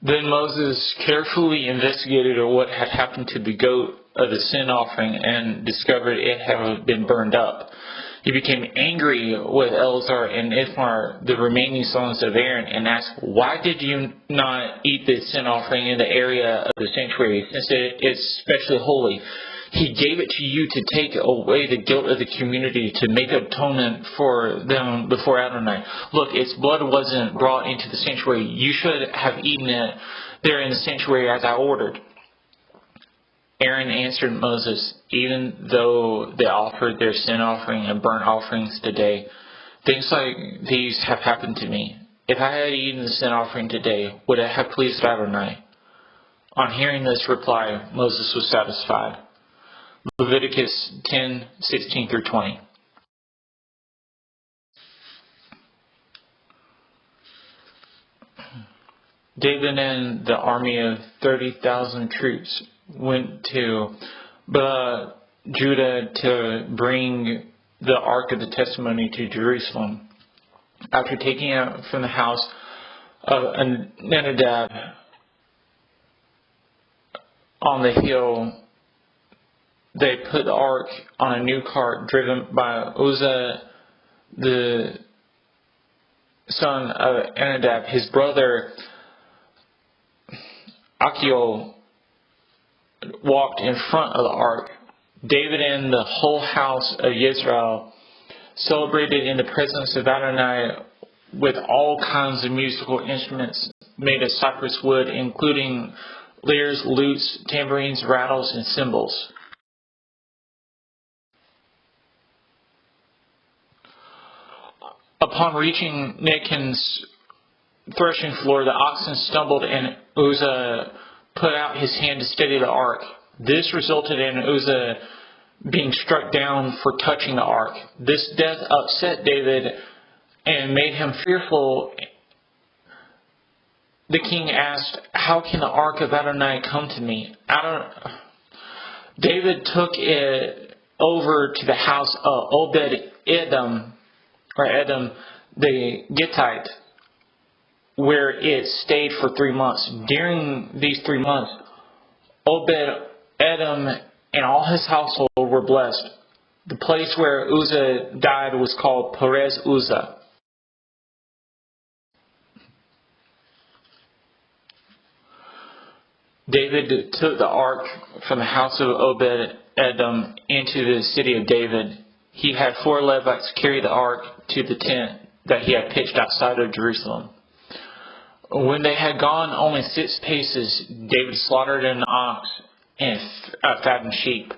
Then Moses carefully investigated what had happened to the goat of the sin offering and discovered it had been burned up. He became angry with Eleazar and Ithamar, the remaining sons of Aaron, and asked, "Why did you not eat the sin offering in the area of the sanctuary, since it is especially holy? He gave it to you to take away the guilt of the community, to make atonement for them before Adonai. Look, its blood wasn't brought into the sanctuary. You should have eaten it there in the sanctuary as I ordered." Aaron answered Moses, "Even though they offered their sin offering and burnt offerings today, things like these have happened to me. If I had eaten the sin offering today, would it have pleased Adonai?" On hearing this reply, Moses was satisfied. Leviticus 10:16 through 20. David and the army of 30,000 troops went to Judah to bring the Ark of the Testimony to Jerusalem. After taking it from the house of Abinadab on the hill, they put the ark on a new cart driven by Uzzah, the son of Abinadab. His brother Achiel walked in front of the ark. David and the whole house of Israel celebrated in the presence of Adonai with all kinds of musical instruments made of cypress wood, including lyres, lutes, tambourines, rattles, and cymbals. Upon reaching Nachon's threshing floor, the oxen stumbled and Uzzah put out his hand to steady the ark. This resulted in Uzzah being struck down for touching the ark. This death upset David and made him fearful. The king asked, "How can the ark of Adonai come to me?" David took it over to the house of Obed Edom the Gittite, where it stayed for 3 months. During these 3 months, Obed Edom and all his household were blessed. The place where Uzzah died was called Perez Uzzah. David took the ark from the house of Obed Edom into the city of David. He had 4 Levites carry the ark to the tent that he had pitched outside of Jerusalem. When they had gone only 6 paces, David slaughtered an ox and a fattened sheep.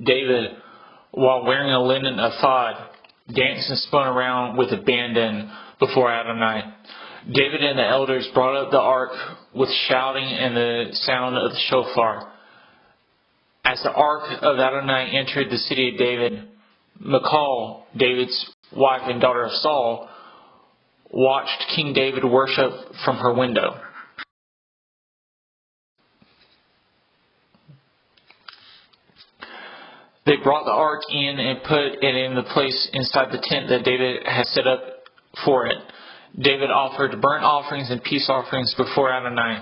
David, while wearing a linen ephod, danced and spun around with abandon before Adonai. David and the elders brought up the ark with shouting and the sound of the shofar. As the ark of Adonai entered the city of David, Michal, David's wife and daughter of Saul, watched King David worship from her window. They brought the ark in and put it in the place inside the tent that David had set up for it. David offered burnt offerings and peace offerings before Adonai.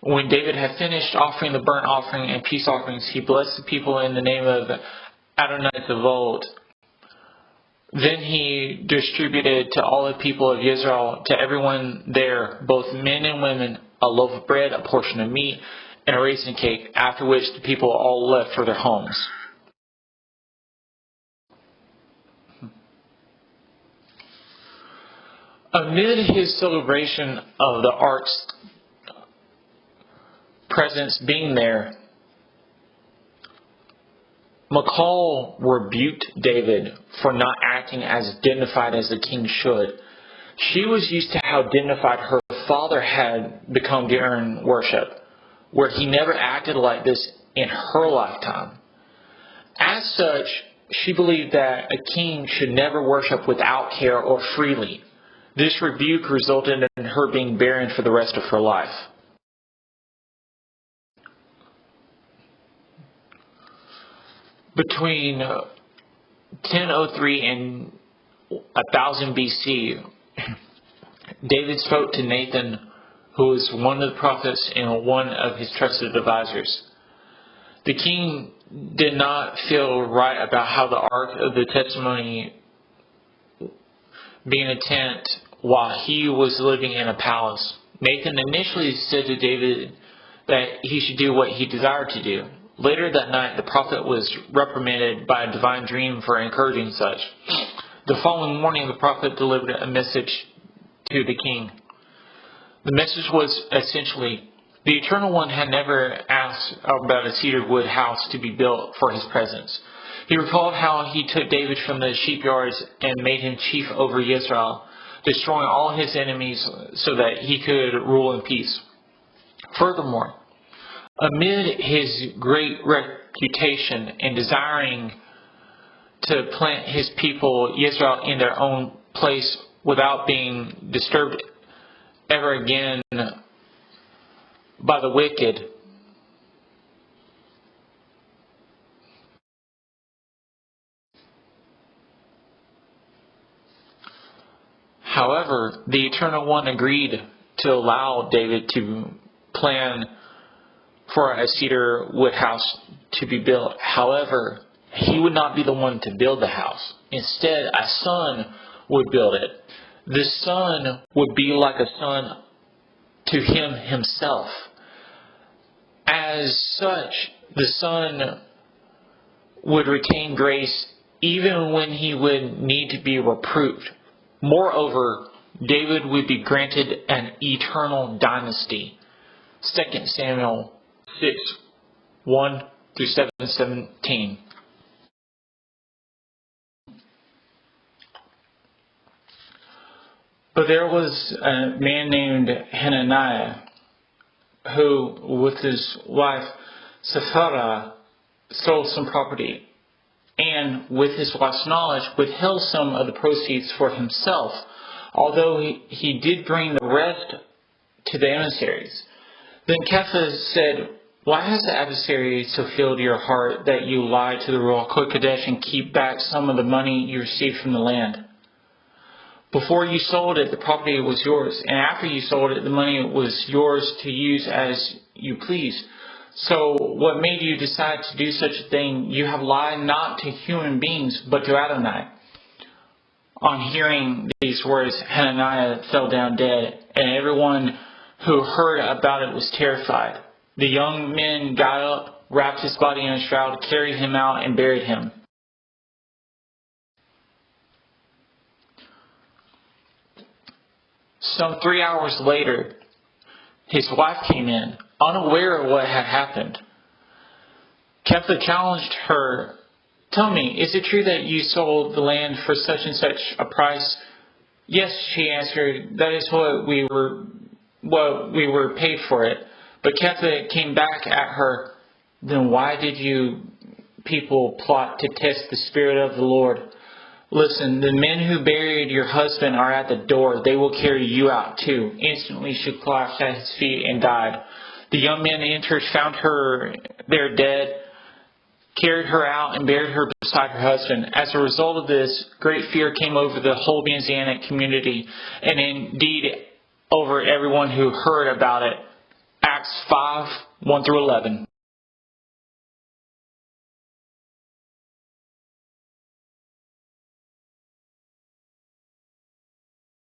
When David had finished offering the burnt offering and peace offerings, he blessed the people in the name of Adonai Tzavot. Then he distributed to all the people of Israel, to everyone there, both men and women, a loaf of bread, a portion of meat, and a raisin cake, after which the people all left for their homes. Amid his celebration of the ark's presence being there, Michal rebuked David for not acting as dignified as the king should. She was used to how dignified her father had become during worship, where he never acted like this in her lifetime. As such, she believed that a king should never worship without care or freely. This rebuke resulted in her being barren for the rest of her life. Between 1003 and 1000 BC, David spoke to Nathan, who was one of the prophets and one of his trusted advisors. The king did not feel right about how the Ark of the Testimony being a tent while he was living in a palace. Nathan initially said to David that he should do what he desired to do. Later that night, the prophet was reprimanded by a divine dream for encouraging such. The following morning, the prophet delivered a message to the king. The message was essentially, the Eternal One had never asked about a cedar wood house to be built for his presence. He recalled how he took David from the sheepyards and made him chief over Israel, destroying all his enemies so that he could rule in peace. Furthermore, amid his great reputation and desiring to plant his people Israel in their own place without being disturbed ever again by the wicked, however, the Eternal One agreed to allow David to plan for a cedar wood house to be built. However, he would not be the one to build the house. Instead, a son would build it. The son would be like a son to him himself. As such, the son would retain grace even when he would need to be reproved. Moreover, David would be granted an eternal dynasty. 2 Samuel 6, 1 through 7:17. But there was a man named Hananiah who, with his wife Sefira, stole some property, and with his wife's knowledge withheld some of the proceeds for himself, although he did bring the rest to the emissaries. Then Kepha said, "Why has the adversary so filled your heart that you lie to the royal Kodesh and keep back some of the money you received from the land? Before you sold it, the property was yours, and after you sold it, the money was yours to use as you please. So what made you decide to do such a thing? You have lied not to human beings, but to Adonai." On hearing these words, Hananiah fell down dead, and everyone who heard about it was terrified. The young men got up, wrapped his body in a shroud, carried him out, and buried him. Some 3 hours later, his wife came in, unaware of what had happened. Kepha challenged her, "Tell me, is it true that you sold the land for such and such a price?" "Yes," she answered, "that is what we were paid for it." But Kepha came back at her, "Then why did you people plot to test the Spirit of the Lord? Listen, the men who buried your husband are at the door. They will carry you out too." Instantly she collapsed at his feet and died. The young men entered, found her there dead, carried her out, and buried her beside her husband. As a result of this, great fear came over the whole Messianic community, and indeed over everyone who heard about it. Acts 5, 1 through 11.